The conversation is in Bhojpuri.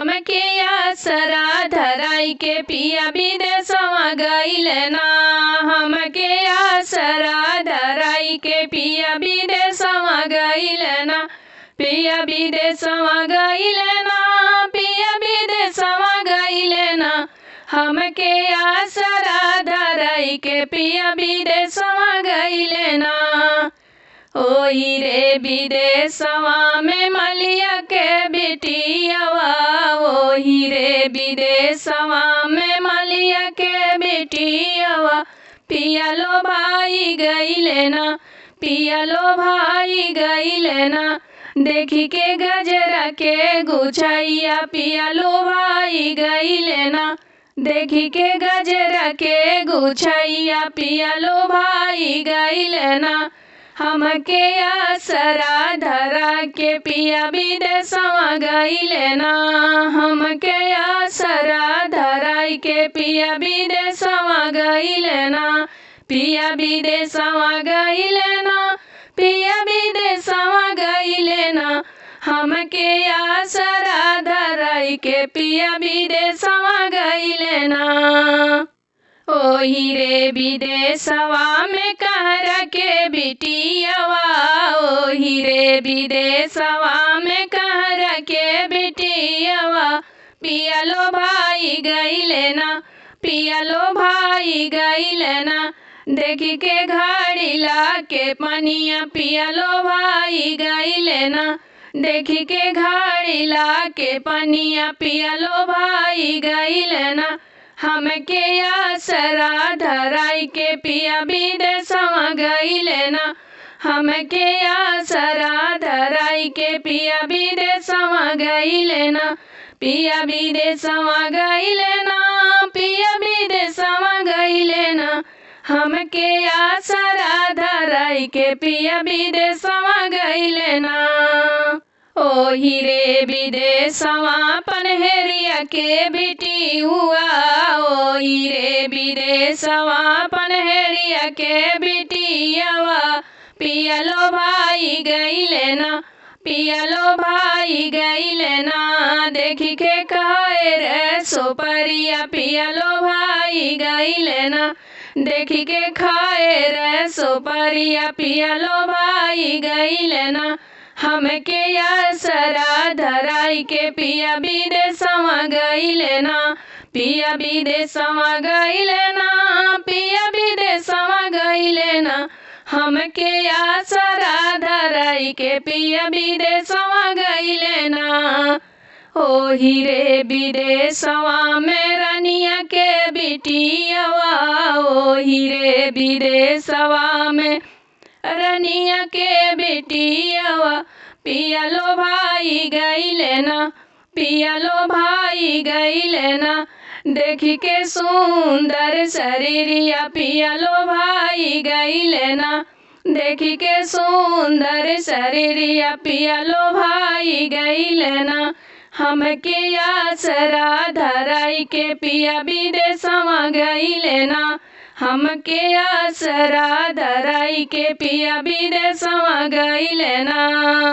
हमके आसरा धराई के पिया विदेशवा गइले ना। हमके आसरा धराई के पिया विदेशवा गइले ना। पिया विदेशवा गइले ना। पिया विदेशवा गइले ना। हमके आसरा धराई के पिया विदेशवा गइले ना। ओही रे विदेशवा में मलिया के बेटियावा। ओही रे विदेशवा में मलिया के बेटियावा। पिया लो भाई गइले ना। पिया लो भाई गइले ना। देखी के गजरा के गुछैया पिया लो भाई गइले ना। देखी के गजरा के गुछैया पिया लो भाई गइले ना। हमके आसरा धरा के पिया विदेशवा गइले ना। हमके आसरा धराई के पिया विदेशवा गइले ना। पिया विदेशवा गइले ना। पिया विदेशवा गइले ना। हमके आसरा धराई के पिया विदेशवा गइले ना। ओही रे विदेशवा में कहरा के बिटियावा। ओही रे विदेशवा में कहरा के बिटियावा। पिया लो भाई गइले ना। पिया लो भाई गइले ना। देखी के घड़ी ला के पनिया पिया लो भाई गइले ना। देखी के घड़ी ला के पनिया पिया लो भाई गइले ना। हमके आसरा धराई के पिया विदेशवा गइले ना। हमके आसरा धराई के पिया विदेशवा गइले ना। पिया विदेशवा गइले ना। पिया विदेशवा गइले ना। हमके आसरा धराई के पिया विदेशवा गइले ना। ओही रे विदेशवा पनहेरिया के बेटी हुआ। ओही रे विदेशवा पनहेरिया के बेटियावा। पिया लो भाई गइले ना। पिया लो भाई गइले ना। देखी के खाए रे सोपरिया पिया लो भाई गइले ना। देखी के खाए रे सोपरिया पिया लो भाई गइले ना। हमके आसरा धराई के पिया विदेशवा गइले ना। पिया विदेशवा गइले ना। पिया विदेशवा गइले ना। हमके आसरा धराई के पिया विदेशवा गइले ना। ओही रे विदेशवा में रानिया के बिटियावा। ओही रे विदेशवा में रनिया के बेटियावा। पिया लो भाई गइले ना। पिया लो भाई गइले ना। देखी के सुंदर शरीरिया पिया लो भाई गइले ना। देखी के सुंदर शरीरिया पिया लो भाई गइले ना। हमके आसरा धराई के पिया विदेशवा गइले ना। हमके आसरा धराई के पिया विदेशवा गइले ना।